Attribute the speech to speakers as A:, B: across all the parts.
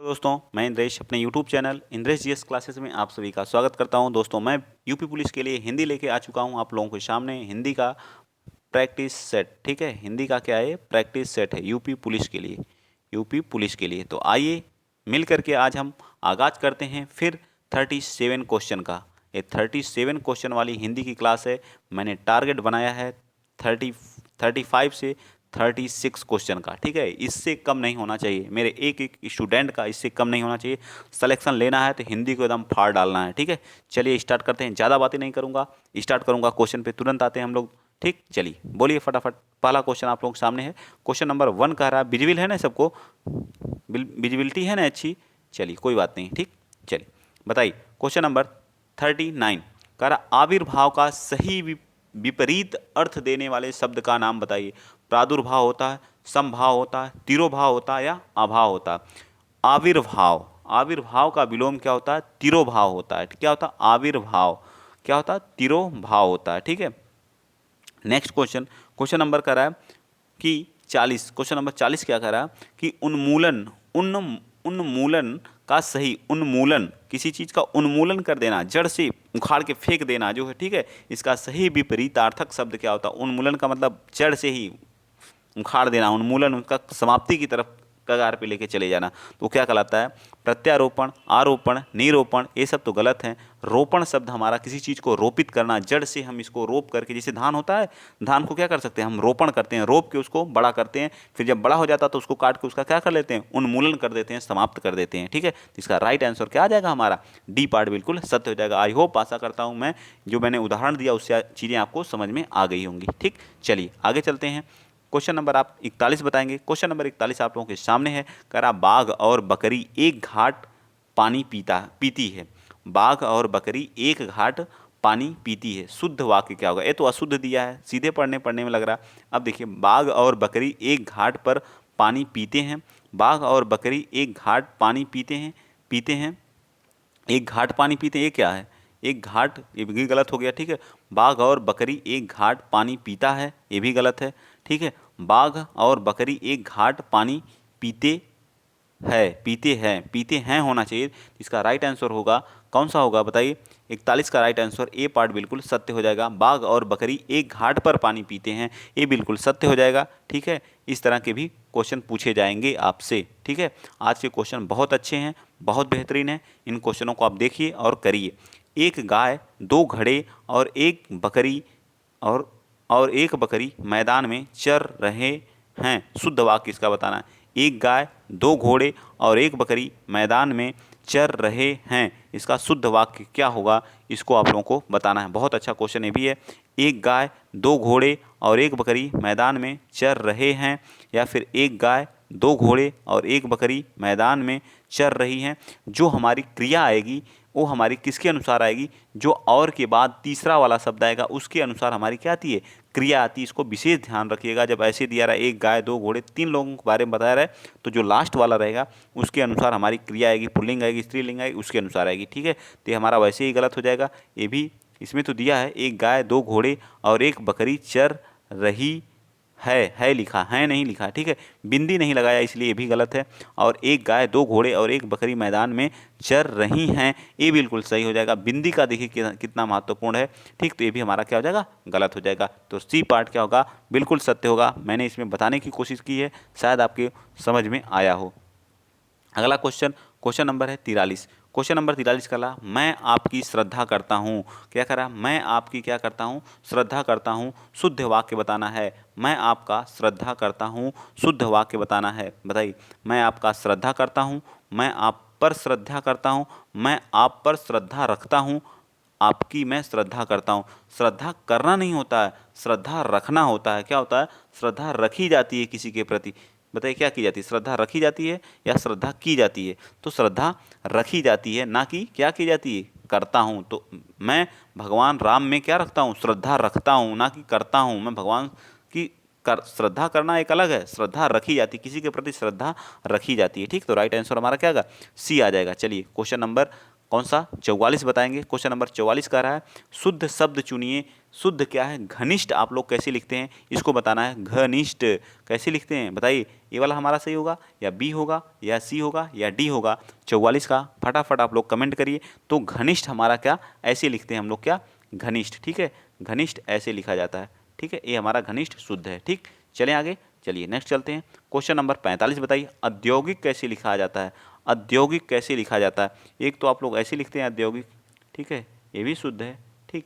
A: दोस्तों, मैं इंद्रेश अपने YouTube channel Indresh GS classes में आप सभी का स्वागत करता हूं। दोस्तों, मैं यूपी पुलिस के लिए हिंदी लेके आ चुका हूं आप लोगों के सामने। हिंदी का प्रैक्टिस सेट, ठीक है। हिंदी का क्या है? प्रैक्टिस सेट है यूपी पुलिस के लिए, यूपी पुलिस के लिए। तो आइए मिल करके आज हम आगाज करते हैं फिर 37 क्वेश्चन का। ये 37 क्वेश्चन वाली हिंदी की क्लास है। मैंने टारगेट बनाया है 35 से 36 क्वेश्चन का, ठीक है। इससे कम नहीं होना चाहिए, मेरे एक एक स्टूडेंट का इससे कम नहीं होना चाहिए। सिलेक्शन लेना है तो हिंदी को एकदम फाड़ डालना है, ठीक है। चलिए स्टार्ट करते हैं, ज़्यादा बातें नहीं करूँगा, स्टार्ट करूँगा। क्वेश्चन पे तुरंत आते हैं हम लोग, ठीक। चलिए बोलिए फटाफट। पहला क्वेश्चन आप लोगों के सामने है। क्वेश्चन नंबर 1 कह रहा है, विजिबल है ना सबको? विजिबिलिटी है ना अच्छी? चलिए कोई बात नहीं, ठीक। चलिए बताइए। क्वेश्चन नंबर 39 कह रहा, आविर्भाव का सही विपरीत अर्थ देने वाले शब्द का नाम बताइए। प्रादुर्भाव होता है, समभाव होता है, तिरोभाव होता है या अभाव होता है? आविर्भाव, आविर्भाव का विलोम क्या होता है? तिरोभाव होता है। क्या होता है? आविर्भाव क्या होता है? तिरोभाव होता है, ठीक है। नेक्स्ट क्वेश्चन, क्वेश्चन नंबर कह रहा है कि 40, क्वेश्चन नंबर 40 क्या कह रहा है कि उन्मूलन, उन्मूलन का सही, उन्मूलन किसी चीज़ का उन्मूलन कर देना, जड़ से उखाड़ के फेंक देना जो है, ठीक है। इसका सही विपरीतार्थक शब्द क्या होता है? उन्मूलन का मतलब जड़ से ही उखाड़ देना, उन्मूलन उसका समाप्ति की तरफ कगार पे लेके चले जाना, तो क्या कहलाता है? प्रत्यारोपण, आरोपण, निरोपण, ये सब तो गलत है। रोपण शब्द हमारा किसी चीज़ को रोपित करना, जड़ से हम इसको रोप करके, जैसे धान होता है, धान को क्या कर सकते हैं हम? रोपण करते हैं, रोप के उसको बड़ा करते हैं, फिर जब बड़ा हो जाता है तो उसको काट के उसका क्या कर लेते हैं? उन्मूलन कर देते हैं, समाप्त कर देते हैं, ठीक है। तो इसका राइट आंसर क्या आ जाएगा हमारा? डी पार्ट बिल्कुल सत्य हो जाएगा। आई होप, आशा करता हूँ मैं जो मैंने उदाहरण दिया उससे चीज़ें आपको समझ में आ गई होंगी, ठीक। चलिए आगे चलते हैं। क्वेश्चन नंबर आप 41 बताएंगे। क्वेश्चन नंबर 41 आप लोगों के सामने है। कह रहा, बाघ और बकरी एक घाट पानी पीती है। बाघ और बकरी एक घाट पानी पीती है। शुद्ध वाक्य क्या होगा? ये तो अशुद्ध दिया है, सीधे पढ़ने में लग रहा। अब देखिए, बाघ और बकरी एक घाट पर पानी पीते हैं। बाघ और बकरी एक घाट पानी पीते हैं, एक घाट पानी पीते हैं, ये क्या है? एक घाट, ये भी गलत हो गया, ठीक है। बाघ और बकरी एक घाट पानी पीता है, ये भी गलत है, ठीक है। बाघ और बकरी एक घाट पानी पीते हैं होना चाहिए। इसका राइट आंसर होगा, कौन सा होगा बताइए? 41 का राइट आंसर ए पार्ट बिल्कुल सत्य हो जाएगा। बाघ और बकरी एक घाट पर पानी पीते हैं, ये बिल्कुल सत्य हो जाएगा, ठीक है। इस तरह के भी क्वेश्चन पूछे जाएंगे आपसे, ठीक है। आज के क्वेश्चन बहुत अच्छे हैं, बहुत बेहतरीन है। इन क्वेश्चनों को आप देखिए और करिए। एक गाय, दो घड़े और एक बकरी और एक बकरी मैदान में चर रहे हैं। शुद्ध वाक्य इसका बताना है। एक गाय, दो घोड़े और एक बकरी मैदान में चर रहे हैं, इसका शुद्ध वाक्य क्या होगा? इसको आप लोगों को बताना है। बहुत अच्छा क्वेश्चन ये भी है। एक गाय, दो घोड़े और एक बकरी मैदान में चर रहे हैं, या फिर एक गाय, दो घोड़े और एक बकरी मैदान में चर रही हैं। जो हमारी क्रिया आएगी वो हमारी किसके अनुसार आएगी? जो और के बाद तीसरा वाला शब्द आएगा उसके अनुसार हमारी क्या आती है? क्रिया आती है। इसको विशेष ध्यान रखिएगा। जब ऐसे दिया रहा है एक गाय, दो घोड़े, तीन लोगों के बारे में बताया रहा है, तो जो लास्ट वाला रहेगा उसके अनुसार हमारी क्रिया आएगी, पुल्लिंग आएगी, स्त्रीलिंग आएगी, उसके अनुसार आएगी, ठीक है। तो ये हमारा वैसे ही गलत हो जाएगा। ये भी, इसमें तो दिया है एक गाय, दो घोड़े और एक बकरी चर रही है लिखा है, नहीं लिखा, ठीक है। बिंदी नहीं लगाया इसलिए ये भी गलत है। और एक गाय, दो घोड़े और एक बकरी मैदान में चर रही हैं, ये बिल्कुल सही हो जाएगा। बिंदी का देखिए कितना महत्वपूर्ण है, ठीक। तो ये भी हमारा क्या हो जाएगा? गलत हो जाएगा। तो सी पार्ट क्या होगा? बिल्कुल सत्य होगा। मैंने इसमें बताने की कोशिश की है, शायद आपके समझ में आया हो। अगला क्वेश्चन, क्वेश्चन नंबर है 43। क्वेश्चन नंबर 43 का ला, मैं आपकी श्रद्धा करता हूँ। क्या करा? मैं आपकी क्या करता हूँ? श्रद्धा करता हूँ। शुद्ध वाक्य बताना है। मैं आपका श्रद्धा करता हूँ, शुद्ध वाक्य बताना है। बताइए। मैं आपका श्रद्धा करता हूँ, मैं आप पर श्रद्धा करता हूँ, मैं आप पर श्रद्धा रखता हूँ, आपकी मैं श्रद्धा करता हूँ। श्रद्धा करना नहीं होता है, श्रद्धा रखना होता है। क्या होता है? श्रद्धा रखी जाती है किसी के प्रति। बताइए क्या की जाती है? श्रद्धा रखी जाती है या श्रद्धा की जाती है? तो श्रद्धा रखी जाती है, ना कि क्या की जाती है? करता हूँ। तो मैं भगवान राम में क्या रखता हूँ? श्रद्धा रखता हूँ, ना कि करता हूँ। मैं भगवान की श्रद्धा करना एक अलग है, श्रद्धा रखी जाती है, किसी के प्रति श्रद्धा रखी जाती है, ठीक। तो राइट आंसर हमारा क्या आएगा? सी आ जाएगा। चलिए क्वेश्चन नंबर कौन सा? 44 बताएंगे। क्वेश्चन नंबर 44 कह रहा है, शुद्ध शब्द चुनिए। शुद्ध क्या है, घनिष्ठ आप लोग कैसे लिखते हैं इसको बताना है। घनिष्ठ कैसे लिखते हैं बताइए, ये वाला हमारा सही होगा या बी होगा या सी होगा या डी होगा? 44 का फटाफट आप लोग कमेंट करिए। तो घनिष्ठ हमारा क्या, ऐसे लिखते हैं हम लोग, क्या, घनिष्ठ, ठीक है, घनिष्ठ ऐसे लिखा जाता है, ठीक है, ये हमारा घनिष्ठ शुद्ध है। ठीक, चलें आगे, चलिए नेक्स्ट चलते हैं। क्वेश्चन नंबर 45 बताइए, औद्योगिक कैसे लिखा जाता है? औद्योगिक कैसे लिखा जाता है? एक तो आप लोग ऐसे लिखते हैं औद्योगिक, ठीक है, ये भी शुद्ध है, ठीक,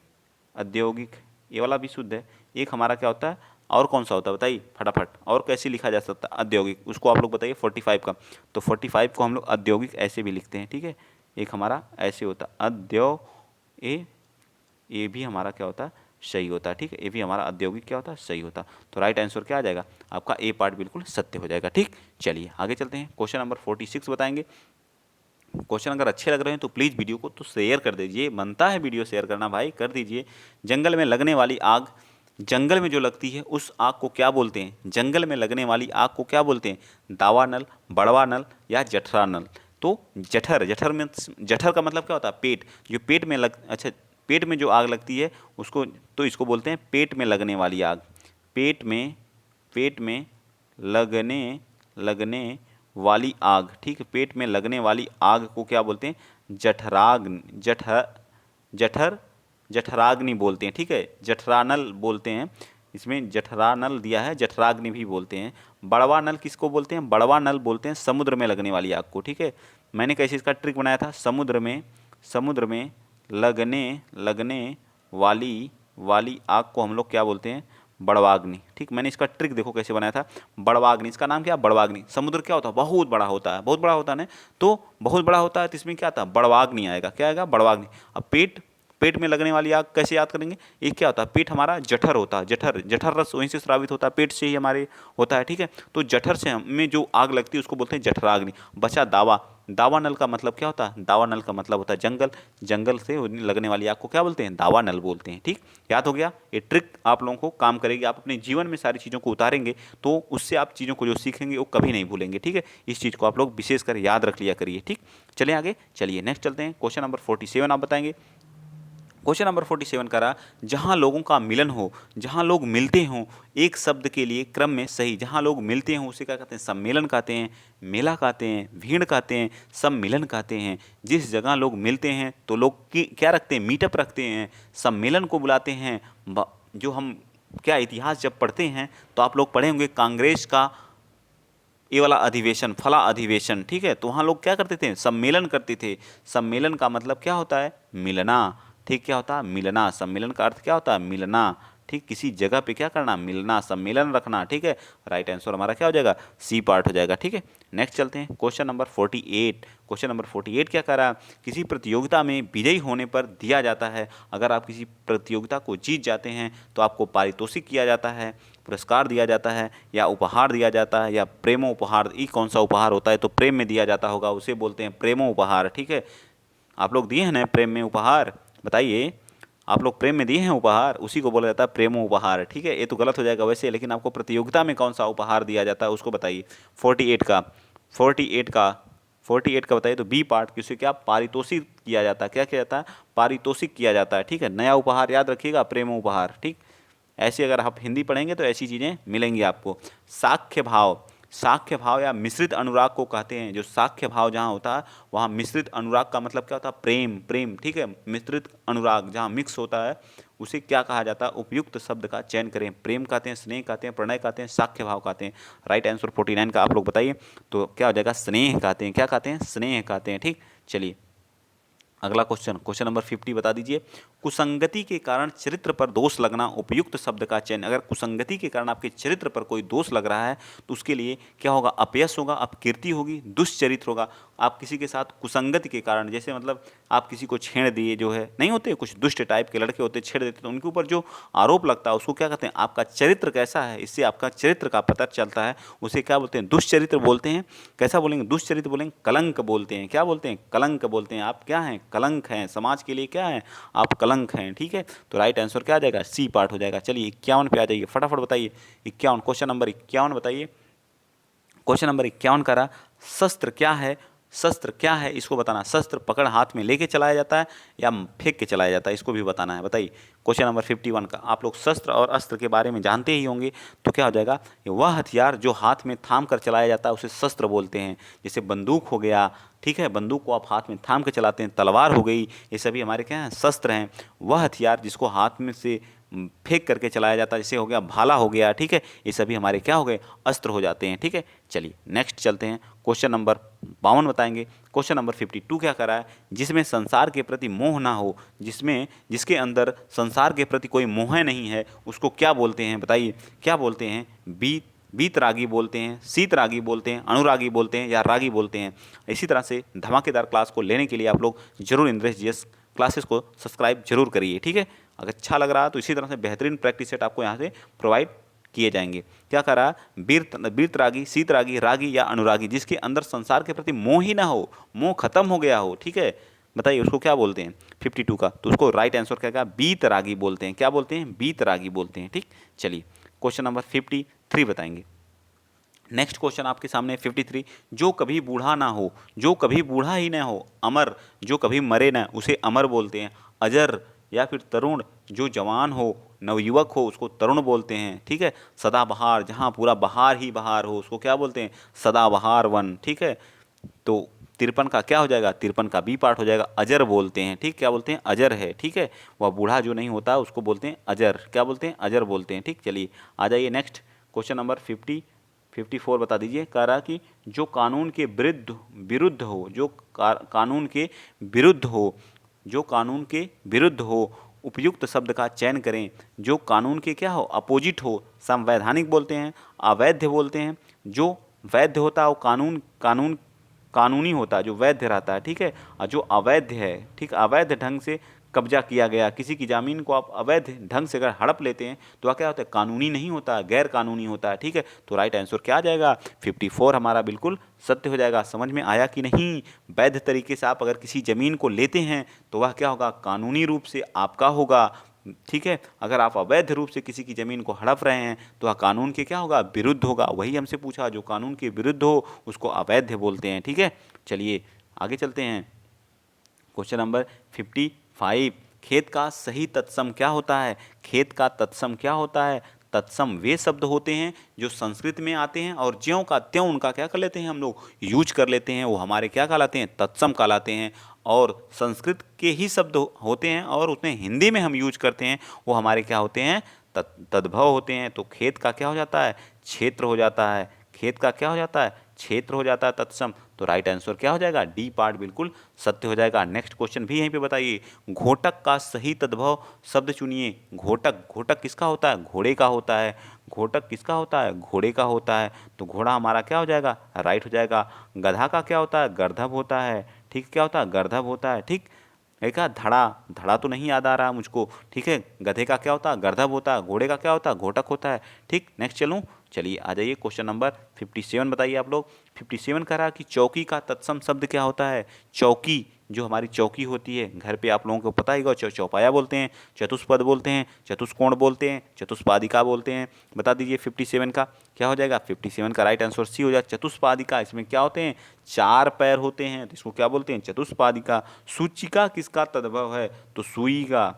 A: औद्योगिक, ये वाला भी शुद्ध है। एक हमारा क्या होता है, और कौन सा होता है बताइए फटाफट, और कैसे लिखा जा सकता है औद्योगिक, उसको आप लोग बताइए 45 का। तो 45 को हम लोग औद्योगिक ऐसे भी लिखते हैं, ठीक है, एक हमारा ऐसे होता है ये भी हमारा क्या होता है, सही होता है, ठीक है, ये भी हमारा औद्योगिक क्या होता है, सही होता है। तो राइट आंसर क्या आ जाएगा आपका, ए पार्ट बिल्कुल सत्य हो जाएगा। ठीक, चलिए आगे चलते हैं। क्वेश्चन नंबर 46 बताएंगे। क्वेश्चन अगर अच्छे लग रहे हैं तो प्लीज़ वीडियो को तो शेयर कर दीजिए, बनता है वीडियो शेयर करना भाई, कर दीजिए। जंगल में लगने वाली आग, जंगल में जो लगती है उस आग को क्या बोलते हैं? जंगल में लगने वाली आग को क्या बोलते हैं? दावा नल, बड़वा नल या जठरा नल? तो जठर, जठर में, जठर का मतलब क्या होता है, पेट, जो पेट में लग, अच्छा, पेट में जो आग लगती है उसको, तो इसको बोलते हैं पेट में लगने वाली आग। पेट में लगने लगने वाली आग, ठीक है, पेट में लगने वाली आग को क्या बोलते हैं? जठर जठराग्नि बोलते हैं, ठीक है, जठरानल बोलते हैं। इसमें जठरानल दिया है, जठराग्नि भी बोलते हैं। बड़वा नल किसको बोलते हैं? बड़वा नल बोलते हैं समुद्र में लगने वाली आग को, ठीक है। मैंने कैसे इसका ट्रिक बनाया था, समुद्र में लगने वाली आग को हम लोग क्या बोलते हैं? बड़वाग्नि, ठीक। मैंने इसका ट्रिक देखो कैसे बनाया था, बड़वाग्नि, इसका नाम क्या है? बड़वाग्नि। समुद्र क्या होता है? बहुत बड़ा होता है, बहुत बड़ा होता है ना, तो बहुत बड़ा होता है तो इसमें क्या आता है? बड़वाग्नि आएगा, क्या आएगा? बड़वाग्नि। अब पेट में लगने वाली आग कैसे याद करेंगे? ये क्या होता है? पेट हमारा जठर होता है, जठर रस वहीं से स्रावित होता है, पेट से ही हमारे होता है, ठीक है। तो जठर से हमें जो आग लगती है उसको बोलते हैं जठराग्नि। बचा दावा, दावा नल का मतलब क्या होता है? दावा नल का मतलब होता है जंगल, जंगल से लगने वाली आग को क्या बोलते हैं? दावा नल बोलते हैं, ठीक। याद हो गया? ये ट्रिक आप लोगों को काम करेगी, आप अपने जीवन में सारी चीज़ों को उतारेंगे तो उससे आप चीज़ों को जो सीखेंगे वो कभी नहीं भूलेंगे, ठीक है। इस चीज़ को आप लोग विशेषकर याद रख लिया करिए, ठीक। चलिए आगे, चलिए नेक्स्ट चलते हैं। क्वेश्चन नंबर 47 आप बताएंगे। क्वेश्चन नंबर 47 का रहा, जहाँ लोगों का मिलन हो, जहाँ लोग मिलते हों एक शब्द के लिए क्रम में सही, जहाँ लोग मिलते हों उसे क्या कहते हैं? सम्मेलन कहते हैं, मेला कहते हैं, भीड़ कहते हैं, सम्मेलन कहते हैं। जिस जगह लोग मिलते हैं तो लोग क्या रखते हैं? मीटअप रखते हैं, सम्मेलन को बुलाते हैं। जो हम क्या इतिहास जब पढ़ते हैं तो आप लोग पढ़े होंगे कांग्रेस का ये वाला अधिवेशन, फला अधिवेशन, ठीक है, तो वहाँ लोग क्या करते थे? सम्मेलन करते थे। सम्मेलन का मतलब क्या होता है? मिलना, ठीक, क्या होता है? मिलना। सम्मेलन का अर्थ क्या होता है? मिलना, ठीक, किसी जगह पे क्या करना? मिलना, सम्मेलन रखना, ठीक है। राइट आंसर हमारा क्या हो जाएगा? सी पार्ट हो जाएगा, ठीक है। नेक्स्ट चलते हैं, क्वेश्चन नंबर 48। क्वेश्चन नंबर 48 क्या कह रहा है? किसी प्रतियोगिता में विजयी होने पर दिया जाता है, अगर आप किसी प्रतियोगिता को जीत जाते हैं तो आपको पारितोषिक किया जाता है, पुरस्कार दिया जाता है, या उपहार दिया जाता है, या प्रेमो उपहार। ये कौन सा उपहार होता है? तो प्रेम में दिया जाता होगा, उसे बोलते हैं प्रेमो उपहार, ठीक है। आप लोग दिए हैं ना प्रेम में उपहार? बताइए, आप लोग प्रेम में दिए हैं उपहार? उसी को बोला जाता है प्रेमो उपहार, ठीक है। ये तो गलत हो जाएगा वैसे, लेकिन आपको प्रतियोगिता में कौन सा उपहार दिया जाता है उसको बताइए। 48 का बताइए। तो बी पार्ट, किसी क्या पारितोषिक किया जाता है, क्या किया जाता है? पारितोषिक किया जाता है, ठीक है। नया उपहार याद रखिएगा, प्रेमो उपहार, ठीक। ऐसे अगर आप हिंदी पढ़ेंगे तो ऐसी चीज़ें मिलेंगी आपको। साख्य भाव या मिश्रित अनुराग को कहते हैं। जो साख्य भाव जहाँ होता है वहाँ मिश्रित अनुराग का मतलब क्या होता है? प्रेम, ठीक है। मिश्रित अनुराग जहाँ मिक्स होता है उसे क्या कहा जाता है? उपयुक्त शब्द का चयन करें। प्रेम कहते हैं, स्नेह कहते हैं, प्रणय कहते हैं, साख्य भाव कहते हैं। राइट आंसर 49 का आप लोग बताइए, तो क्या हो जाएगा? स्नेह कहते हैं। क्या कहते हैं? स्नेह कहते हैं, ठीक। चलिए अगला क्वेश्चन नंबर 50 बता दीजिए। कुसंगति के कारण चरित्र पर दोष लगना, उपयुक्त शब्द का चयन। अगर कुसंगति के कारण आपके चरित्र पर कोई दोष लग रहा है तो उसके लिए क्या होगा? अपयश होगा, अपकीर्ति होगी, दुष्चरित्र होगा। आप किसी के साथ कुसंगति के कारण, जैसे मतलब आप किसी को छेड़ दिए, जो है नहीं होते कुछ दुष्ट टाइप के लड़के होते, छेड़ देते, तो उनके ऊपर जो आरोप लगता है उसको क्या कहते हैं? आपका चरित्र कैसा है, इससे आपका चरित्र का पता चलता है, उसे क्या बोलते हैं? दुष्चरित्र बोलते हैं। कैसा बोलेंगे? दुष्चरित्र बोलेंगे, कलंक बोलते हैं। क्या बोलते हैं? कलंक बोलते हैं। आप क्या हैं? कलंक हैं, समाज के लिए क्या है? आप कलंक हैं, ठीक है। तो राइट आंसर क्या आ जाएगा? सी पार्ट हो जाएगा। चलिए 51 पे आ जाइए, फटाफट बताइए। 51, क्वेश्चन नंबर 51 बताइए। क्वेश्चन नंबर 51 का रहा, शस्त्र क्या है शस्त्र क्या है इसको बताना। शस्त्र पकड़ हाथ में लेके चलाया जाता है या फेंक के चलाया जाता है, इसको भी बताना है। बताइए क्वेश्चन नंबर 51 का। आप लोग शस्त्र और अस्त्र के बारे में जानते ही होंगे, तो क्या हो जाएगा, वह हथियार जो हाथ में थाम कर चलाया जाता है उसे शस्त्र बोलते हैं। जैसे बंदूक हो गया, ठीक है, बंदूक को आप हाथ में थाम के चलाते हैं, तलवार हो गई, ये सभी हमारे क्या हैं, शस्त्र हैं। वह हथियार जिसको हाथ में से फेंक करके चलाया जाता है, जैसे हो गया भाला हो गया, ठीक है, ये सभी हमारे क्या हो गए, अस्त्र हो जाते हैं। ठीक है, चलिए नेक्स्ट चलते हैं। क्वेश्चन नंबर 52 बताएंगे। क्वेश्चन नंबर 52 क्या करा है, जिसमें संसार के प्रति मोह ना हो, जिसके अंदर संसार के प्रति कोई मोह नहीं है, उसको क्या बोलते हैं, बताइए क्या बोलते हैं। बीतरागी बोलते हैं, शीतरागी बोलते हैं, अनुरागी बोलते हैं या रागी बोलते हैं। इसी तरह से धमाकेदार क्लास को लेने के लिए आप लोग जरूर इंद्रेश जीएस क्लासेस को सब्सक्राइब जरूर करिए। ठीक है, अगर अच्छा लग रहा है तो इसी तरह से बेहतरीन प्रैक्टिस सेट आपको यहाँ से प्रोवाइड किए जाएंगे। क्या कह रहा है, बीतरागी, शीतरागी, रागी या अनुरागी, जिसके अंदर संसार के प्रति मोह ही ना हो, मोह खत्म हो गया हो। ठीक है, बताइए उसको क्या बोलते हैं 52 का, तो उसको राइट आंसर क्या कहा, बीतरागी बोलते हैं। क्या बोलते हैं, बीतरागी बोलते हैं। ठीक, चलिए क्वेश्चन नंबर 53 बताएंगे। नेक्स्ट क्वेश्चन आपके सामने 53, जो कभी बूढ़ा ना हो, जो कभी बूढ़ा ही ना हो, अमर, जो कभी मरे ना, उसे अमर बोलते हैं। अजर या फिर तरुण, जो जवान हो, नवयुवक हो, उसको तरुण बोलते हैं। ठीक है, सदाबहार, जहाँ पूरा बहार ही बहार हो, उसको क्या बोलते हैं, सदाबहार वन। ठीक है, तो 53 का क्या हो जाएगा, 53 का बी पार्ट हो जाएगा, अजर बोलते हैं। ठीक, क्या बोलते हैं, अजर है। ठीक है, वह बूढ़ा जो नहीं होता उसको बोलते हैं अजर। क्या बोलते हैं, अजर बोलते हैं। ठीक, चलिए आ जाइए नेक्स्ट क्वेश्चन नंबर 54 बता दीजिए। कह रहा कि जो कानून के विरुद्ध हो, जो कानून के विरुद्ध हो, जो कानून के विरुद्ध हो, उपयुक्त शब्द का चयन करें। जो कानून के क्या हो, अपोजिट हो, संवैधानिक बोलते हैं, अवैध बोलते हैं। जो वैध होता है वो कानूनी होता है, जो वैध रहता है। ठीक है, और जो अवैध है, ठीक, अवैध ढंग से कब्जा किया गया, किसी की ज़मीन को आप अवैध ढंग से अगर हड़प लेते हैं तो वह क्या होता है, कानूनी नहीं होता, गैर कानूनी होता है। ठीक है, तो राइट आंसर क्या आ जाएगा, 54 हमारा बिल्कुल सत्य हो जाएगा। समझ में आया कि नहीं। वैध तरीके से आप अगर किसी ज़मीन को लेते हैं तो वह क्या होगा, कानूनी रूप से आपका होगा। ठीक है, अगर आप अवैध रूप से किसी की ज़मीन को हड़प रहे हैं तो वह कानून के क्या होगा, विरुद्ध होगा। वही हमसे पूछा, जो कानून के विरुद्ध हो उसको अवैध बोलते हैं। ठीक है, चलिए आगे चलते हैं। क्वेश्चन नंबर 55, खेत का सही तत्सम क्या होता है। खेत का तत्सम क्या होता है। तत्सम वे शब्द होते हैं जो संस्कृत में आते हैं और ज्यों का त्यों उनका क्या कर लेते हैं, हम लोग यूज कर लेते हैं, वो हमारे क्या कहलाते हैं, तत्सम कहलाते हैं। और संस्कृत के ही शब्द होते हैं और उसमें हिंदी में हम यूज करते हैं, वो हमारे क्या होते हैं, तद्भव होते हैं। तो खेत का क्या हो जाता है, क्षेत्र हो जाता है। खेत का क्या हो जाता है, क्षेत्र हो जाता है तत्सम। तो राइट आंसर क्या हो जाएगा, डी पार्ट बिल्कुल सत्य हो जाएगा। नेक्स्ट क्वेश्चन भी यहीं पे बताइए। घोटक का सही तद्भव शब्द चुनिए। घोटक, घोटक किसका होता है, घोड़े का होता है। घोटक किसका होता है, घोड़े का होता है। तो घोड़ा हमारा क्या हो जाएगा, राइट हो जाएगा। गधा का क्या होता है, गर्दभ होता है। ठीक, क्या होता है, गर्दभ होता है। ठीक, एक धड़ा, धड़ा तो नहीं याद आ रहा मुझको। ठीक है, गधे का क्या होता है, गर्दभ होता है। घोड़े का क्या होता है, घोटक होता है। ठीक, नेक्स्ट चलूँ, चलिए आ जाइए क्वेश्चन नंबर 57 बताइए आप लोग। 57 कह रहा कि चौकी का तत्सम शब्द क्या होता है। चौकी, जो हमारी चौकी होती है घर पे, आप लोगों को पता ही होगा, चौपाया बोलते हैं, चतुष्पद बोलते हैं, चतुष्कोण बोलते हैं, चतुष्पादिका बोलते हैं। बता दीजिए 57 का क्या हो जाएगा। 57 का राइट आंसर सी हो जाएगा, चतुष्पादिका। इसमें क्या होते हैं, 4 पैर होते हैं, तो इसको क्या बोलते हैं, चतुष्पादिका। सूचिका किसका तद्भव है, तो सुई का।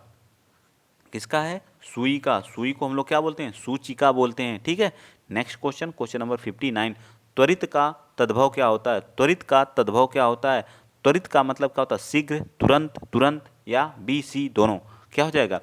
A: किसका है, सुई का। सुई को हम लोग क्या बोलते हैं, सूचिका बोलते हैं। ठीक है, नेक्स्ट क्वेश्चन, क्वेश्चन नंबर 59, त्वरित का तद्भव क्या होता है। त्वरित का तद्भव क्या होता है। त्वरित का मतलब क्या होता है, शीघ्र, तुरंत, तुरंत या बी सी दोनों। क्या हो जाएगा,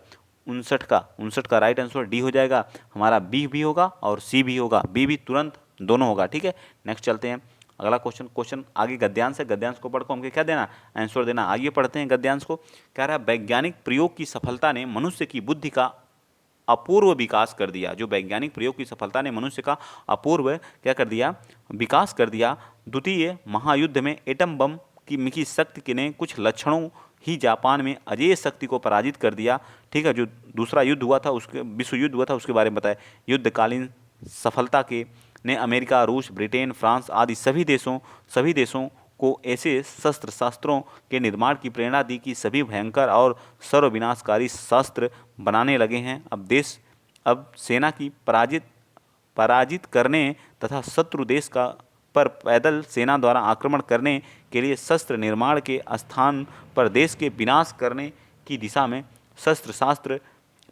A: 59 का राइट आंसर डी हो जाएगा। हमारा बी भी होगा और सी भी होगा, बी भी तुरंत दोनों होगा। ठीक है, नेक्स्ट चलते हैं अगला क्वेश्चन आगे गद्यांश है। गद्यांश को पढ़कर हमको क्या देना, आंसर देना। आइए पढ़ते हैं गद्यांश को। कह रहा है वैज्ञानिक प्रयोग की सफलता ने मनुष्य की बुद्धि का अपूर्व विकास कर दिया। जो वैज्ञानिक प्रयोग की सफलता ने मनुष्य का अपूर्व क्या कर दिया, विकास कर दिया। द्वितीय महायुद्ध में एटम बम की शक्ति ने कुछ लक्षणों ही जापान में अजेय शक्ति को पराजित कर दिया। ठीक है, जो दूसरा युद्ध हुआ था, उसके विश्व युद्ध हुआ था, उसके बारे में बताया। युद्धकालीन सफलता के ने अमेरिका, रूस, ब्रिटेन, फ्रांस आदि सभी देशों को ऐसे शास्त्रों के निर्माण की प्रेरणा दी कि सभी भयंकर और सर्वविनाशकारी शास्त्र बनाने लगे हैं। अब सेना की पराजित करने तथा शत्रु देश का पर पैदल सेना द्वारा आक्रमण करने के लिए शस्त्र निर्माण के स्थान पर देश के विनाश करने की दिशा में शस्त्र शास्त्र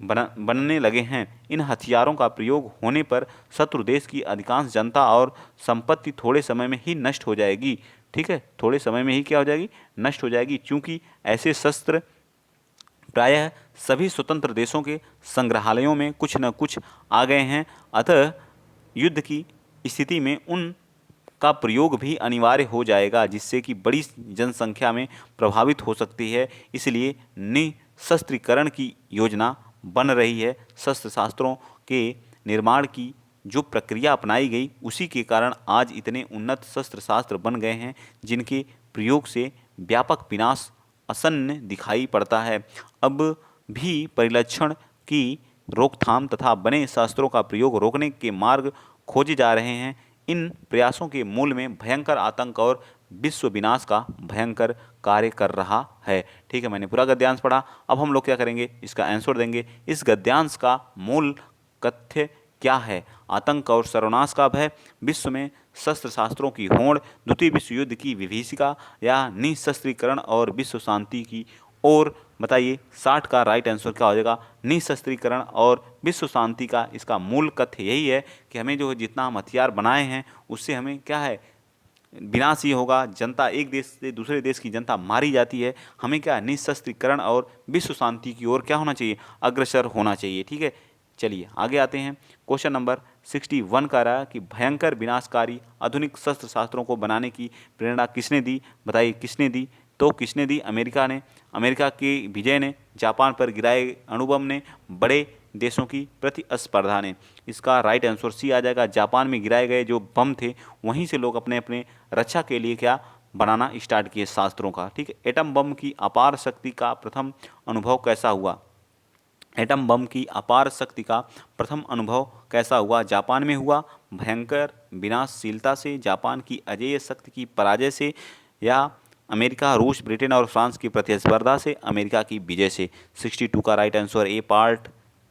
A: बनने लगे हैं। इन हथियारों का प्रयोग होने पर शत्रु देश की अधिकांश जनता और संपत्ति थोड़े समय में ही नष्ट हो जाएगी। ठीक है, थोड़े समय में ही क्या हो जाएगी, नष्ट हो जाएगी, क्योंकि ऐसे शस्त्र प्रायः सभी स्वतंत्र देशों के संग्रहालयों में कुछ न कुछ आ गए हैं। अतः युद्ध की स्थिति में उन का प्रयोग भी अनिवार्य हो जाएगा, जिससे कि बड़ी जनसंख्या में प्रभावित हो सकती है। इसलिए निशस्त्रीकरण की योजना बन रही है। शस्त्र शास्त्रों के निर्माण की जो प्रक्रिया अपनाई गई, उसी के कारण आज इतने उन्नत शस्त्र शास्त्र बन गए हैं, जिनके प्रयोग से व्यापक विनाश आसन्न दिखाई पड़ता है। अब भी परिलक्षण की रोकथाम तथा बने शस्त्रों का प्रयोग रोकने के मार्ग खोजे जा रहे हैं। इन प्रयासों के मूल में भयंकर आतंक और विश्व विनाश का भयंकर कार्य कर रहा है। ठीक है, मैंने पूरा गद्यांश पढ़ा। अब हम लोग क्या करेंगे, इसका आंसर देंगे। इस गद्यांश का मूल कथ्य क्या है? आतंक और सर्वनाश का भय, विश्व में शस्त्र शास्त्रों की होड़, द्वितीय विश्व युद्ध की विभीषिका या निशस्त्रीकरण और विश्व शांति की ओर। बताइए 60 का राइट आंसर क्या हो जाएगा? निशस्त्रीकरण और विश्व शांति का इसका मूल कथ्य यही है कि हमें जो है जितना हम हथियार बनाए हैं उससे हमें क्या है, विनाश ही होगा। जनता, एक देश से दूसरे देश की जनता मारी जाती है। हमें क्या, निशस्त्रीकरण और विश्व शांति की ओर क्या होना चाहिए, अग्रसर होना चाहिए। ठीक है, चलिए आगे आते हैं। क्वेश्चन नंबर 61 का रहा कि भयंकर विनाशकारी आधुनिक शस्त्र शास्त्रों को बनाने की प्रेरणा किसने दी? बताइए किसने दी? तो किसने दी? अमेरिका ने। अमेरिका के विजय ने, जापान पर गिराए अणुबम ने, बड़े देशों की प्रतिस्पर्धा ने। इसका राइट आंसर सी आ जाएगा। जापान में गिराए गए जो बम थे, वहीं से लोग अपने अपने रक्षा के लिए क्या बनाना स्टार्ट किए शास्त्रों का। ठीक है, एटम बम की अपार शक्ति का प्रथम अनुभव कैसा हुआ? एटम बम की अपार शक्ति का प्रथम अनुभव कैसा हुआ? जापान में हुआ। भयंकर विनाशशीलता से, जापान की अजेय शक्ति की पराजय से, या अमेरिका, रूस, ब्रिटेन और फ्रांस की प्रतिस्पर्धा से, अमेरिका की विजय से। 62 का right answer A part,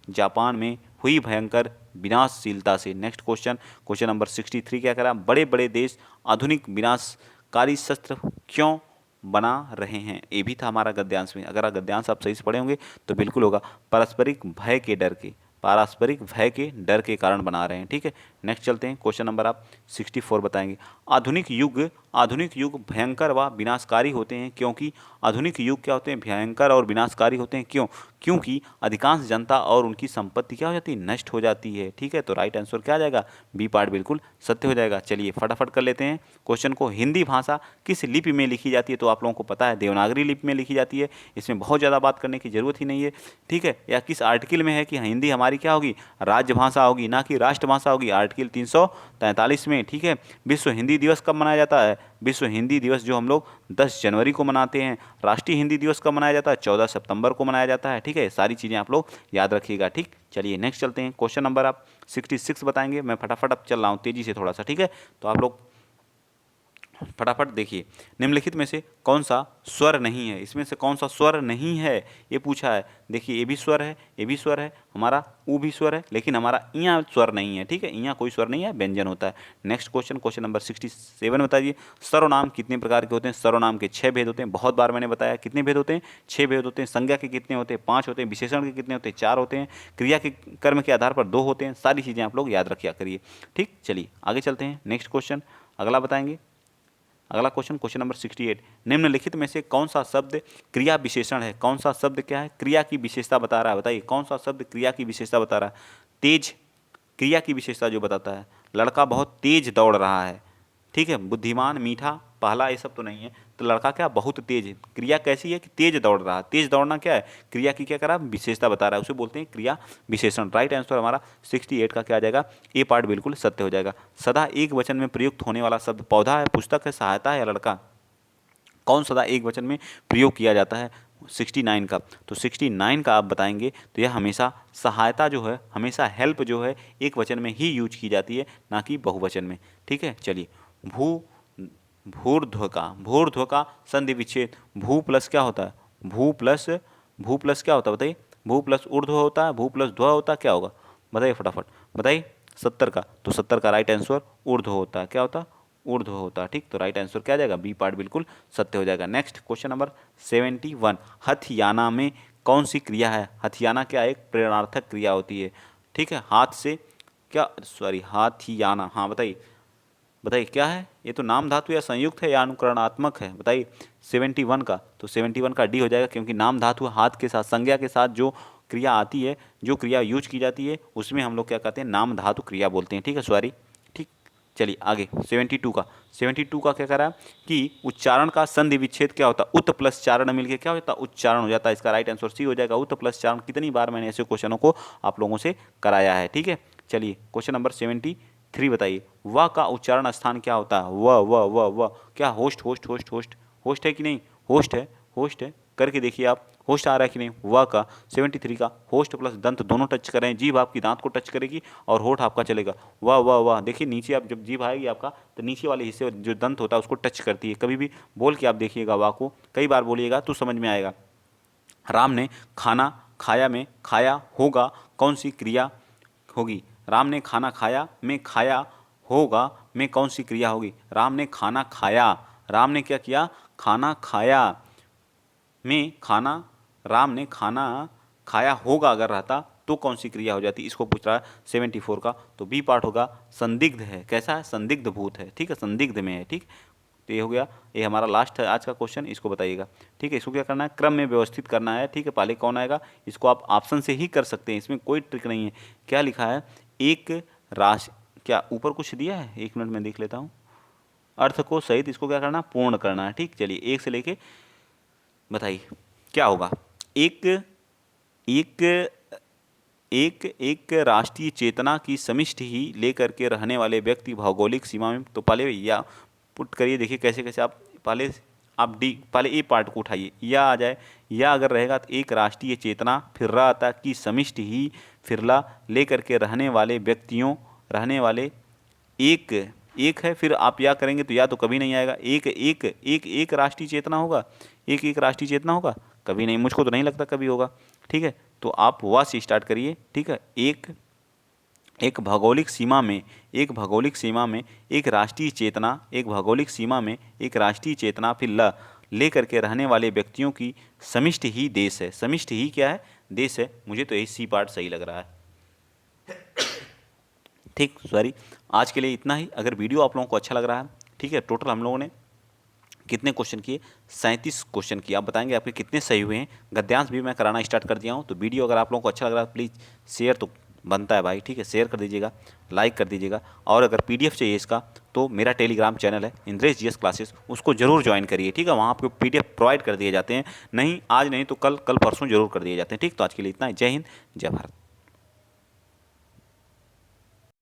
A: Japan में हुई भयंकर विनाशशीलता से। नेक्स्ट क्वेश्चन, क्वेश्चन नंबर 63 क्या करा? बड़े बड़े देश आधुनिक विनाशकारी शस्त्र क्यों बना रहे हैं? ये भी था हमारा गद्यांश में। अगर गद्यांश आप सही से पढ़े होंगे तो बिल्कुल होगा। पारस्परिक भय के डर के, पारस्परिक भय के डर के कारण बना रहे हैं। ठीक है, नेक्स्ट चलते हैं। क्वेश्चन नंबर आप 64 बताएंगे। आधुनिक युग भयंकर व विनाशकारी होते हैं क्योंकि आधुनिक युग क्या होते हैं? भयंकर और विनाशकारी होते हैं। क्यों? क्योंकि अधिकांश जनता और उनकी संपत्ति क्या हो जाती है? नष्ट हो जाती है। ठीक है, तो राइट आंसर क्या आ जाएगा? बी पार्ट बिल्कुल सत्य हो जाएगा। चलिए फटाफट कर लेते हैं क्वेश्चन को। हिंदी भाषा किस लिपि में लिखी जाती है? तो आप लोगों को पता है देवनागरी लिपि में लिखी जाती है। इसमें बहुत ज़्यादा बात करने की जरूरत ही नहीं है। ठीक है, या किस आर्टिकल में है कि हिंदी हमारी क्या होगी? राजभाषा होगी, ना कि राष्ट्रभाषा होगी। आर्टिकल 343 में। ठीक है, विश्व हिंदी दिवस कब मनाया जाता है? विश्व हिंदी दिवस जो हम लोग 10 जनवरी को मनाते हैं। राष्ट्रीय हिंदी दिवस कब मनाया जाता है? 14 सितंबर को मनाया जाता है। ठीक है, सारी चीज़ें आप लोग याद रखिएगा। ठीक, चलिए नेक्स्ट चलते हैं। क्वेश्चन नंबर आप 66 बताएंगे। मैं फटाफट अब चल रहा हूँ तेजी से थोड़ा सा। ठीक है, तो आप लोग फटाफट देखिए। निम्नलिखित में से कौन सा स्वर नहीं है? इसमें से कौन सा स्वर नहीं है ये पूछा है। देखिए ये भी स्वर है, ये भी स्वर है, हमारा ऊ भी स्वर है, लेकिन हमारा इया स्वर नहीं है। ठीक है, इया कोई स्वर नहीं है, व्यंजन होता है। नेक्स्ट क्वेश्चन, क्वेश्चन नंबर 67 बताइए। सर्वनाम कितने प्रकार के होते हैं? सर्वनाम के 6 भेद होते हैं। बहुत बार मैंने बताया कितने भेद होते हैं? 6 भेद होते हैं। संज्ञा के कितने होते हैं? 5 होते हैं। विशेषण के कितने होते हैं? 4 होते हैं। क्रिया के कर्म के आधार पर 2 होते हैं। सारी चीज़ें आप लोग याद रखिया करिए। ठीक, चलिए आगे चलते हैं। नेक्स्ट क्वेश्चन अगला बताएंगे। अगला क्वेश्चन, क्वेश्चन नंबर 68। निम्नलिखित में से कौन सा शब्द क्रिया विशेषण है? कौन सा शब्द क्या है? क्रिया की विशेषता बता रहा है। बताइए कौन सा शब्द क्रिया की विशेषता बता रहा है? तेज, क्रिया की विशेषता जो बताता है। लड़का बहुत तेज दौड़ रहा है। ठीक है, बुद्धिमान, मीठा, पहला, ये सब तो नहीं है। तो लड़का क्या बहुत तेज है। क्रिया कैसी है कि तेज दौड़ रहा है। तेज दौड़ना क्या है? क्रिया की क्या करा? विशेषता बता रहा है, उसे बोलते हैं क्रिया विशेषण। राइट आंसर हमारा 68 का क्या आ जाएगा? ए पार्ट बिल्कुल सत्य हो जाएगा। सदा एक वचन में प्रयुक्त होने वाला शब्द पौधा है, पुस्तक है, सहायता है या लड़का? कौन सदा एक वचन में प्रयोग किया जाता है? 69 का। तो 69 का आप बताएंगे तो यह हमेशा सहायता जो है, हमेशा हेल्प जो है एक वचन में ही यूज की जाती है, ना कि बहुवचन में। ठीक है, चलिए। भूर्ध्व का संधि विच्छेद। भू प्लस क्या होता है? भू प्लस क्या होता है? बताइए। भू प्लस ऊर्ध्व होता है, भू प्लस ध्व होता है, क्या होगा? बताइए फटाफट बताइए। 70 का। तो 70 का राइट आंसर ऊर्ध्व होता है। क्या होता है? ऊर्ध्व होता। ठीक, तो राइट आंसर क्या आ जाएगा, बी पार्ट बिल्कुल सत्य हो जाएगा। नेक्स्ट क्वेश्चन नंबर 71, हथियाना में कौन सी क्रिया है? हथियाना क्या एक प्रेरणार्थक क्रिया होती है। ठीक है, हाथ से क्या, सॉरी, हाथियाना, हाँ बताइए बताइए क्या है ये? तो नाम धातु या संयुक्त है या अनुकरणात्मक है? बताइए 71 का, तो 71 का डी हो जाएगा, क्योंकि नाम धातु हाथ के साथ, संज्ञा के साथ जो क्रिया आती है, जो क्रिया यूज की जाती है, उसमें हम लोग क्या कहते हैं, नाम धातु क्रिया बोलते हैं। ठीक है, सॉरी। ठीक, चलिए आगे 72 का, 72 का क्या कह रहा है कि उच्चारण का संधि विच्छेद क्या होता है? उत प्लस चारण मिलकर क्या होता है? उच्चारण हो जाता है। इसका राइट आंसर सी हो जाएगा, उत प्लस चारण। कितनी बार मैंने ऐसे क्वेश्चनों को आप लोगों से कराया है। ठीक है, चलिए क्वेश्चन नंबर 73 बताइए, व का उच्चारण स्थान क्या होता है? व क्या host host host host host है कि नहीं? होस्ट है, होस्ट है, करके देखिए आप, होस्ट आ रहा है कि नहीं? व का 73 का होस्ट प्लस दंत दोनों टच करें, जीभ आपकी दांत को टच करेगी और होठ आपका चलेगा। वाह, देखिए नीचे आप जब जीभ आएगी आपका, तो नीचे वाले हिस्से जो दंत होता है उसको टच करती है। कभी भी बोल के आप देखिएगा वाह को, कई बार बोलिएगा तो समझ में आएगा। राम ने खाना खाया में खाया होगा कौन सी क्रिया होगी? राम ने खाना खाया में खाया होगा में कौन सी क्रिया होगी? राम ने खाना खाया, राम ने क्या किया? खाना खाया में खाना, राम ने खाना खाया होगा अगर रहता तो कौन सी क्रिया हो जाती? इसको पूछ रहा है 74 का, तो बी पार्ट होगा संदिग्ध है। कैसा है? संदिग्ध भूत है। ठीक है, संदिग्ध में है। ठीक, तो ये हो गया, ये हमारा लास्ट है आज का क्वेश्चन, इसको बताइएगा। ठीक है, इसको क्या करना है, क्रम में व्यवस्थित करना है। ठीक है, पहले कौन आएगा, इसको आप ऑप्शन से ही कर सकते हैं, इसमें कोई ट्रिक नहीं है। क्या लिखा है, एक राशि, क्या ऊपर कुछ दिया है? एक मिनट में देख लेता हूँ। अर्थ को सहित इसको क्या करना, पूर्ण करना है। ठीक, चलिए एक से लेके बताइए क्या होगा। एक एक एक एक राष्ट्रीय चेतना की समिष्टि ही लेकर के रहने वाले व्यक्ति भौगोलिक सीमा में, तो पहले या पुट करिए, देखिए कैसे कैसे आप पहले आप डी, पहले ए पार्ट को उठाइए, या आ जाए, या अगर रहेगा तो एक राष्ट्रीय चेतना, फिर रहा आता की समिष्टि ही, फिरला लेकर के रहने वाले व्यक्तियों, रहने वाले एक, एक है, फिर आप या करेंगे तो या तो कभी नहीं आएगा। एक एक एक एक राष्ट्रीय चेतना होगा, एक एक राष्ट्रीय चेतना होगा, कभी नहीं, मुझको तो नहीं लगता कभी होगा। ठीक है, तो आप वा से स्टार्ट करिए। ठीक है, एक एक भौगोलिक सीमा में, एक भौगोलिक सीमा में एक राष्ट्रीय चेतना, एक भौगोलिक सीमा में एक राष्ट्रीय चेतना, फिर ल लेकर के रहने वाले व्यक्तियों की समिष्टि ही देश है। समिष्टि ही क्या है? देश है। मुझे तो यही सी पार्ट सही लग रहा है। ठीक, सॉरी, आज के लिए इतना ही। अगर वीडियो आप लोगों को अच्छा लग रहा है, ठीक है, टोटल हम लोगों ने कितने क्वेश्चन किए? 37 क्वेश्चन किए। आप बताएंगे आपके कितने सही हुए हैं। गद्यांश भी मैं कराना स्टार्ट कर दिया हूँ। तो वीडियो अगर आप लोगों को अच्छा लग रहा है, प्लीज़ शेयर तो बनता है भाई, ठीक है, शेयर कर दीजिएगा, लाइक कर दीजिएगा। और अगर PDF चाहिए इसका, तो मेरा टेलीग्राम चैनल है इंद्रेश GS क्लासेस, उसको जरूर ज्वाइन करिए। ठीक है, वहाँ आपको PDF प्रोवाइड कर दिए जाते हैं। नहीं आज नहीं तो कल, कल परसों जरूर कर दिए जाते हैं। ठीक, तो आज के लिए इतना ही। जय हिंद, जय भारत।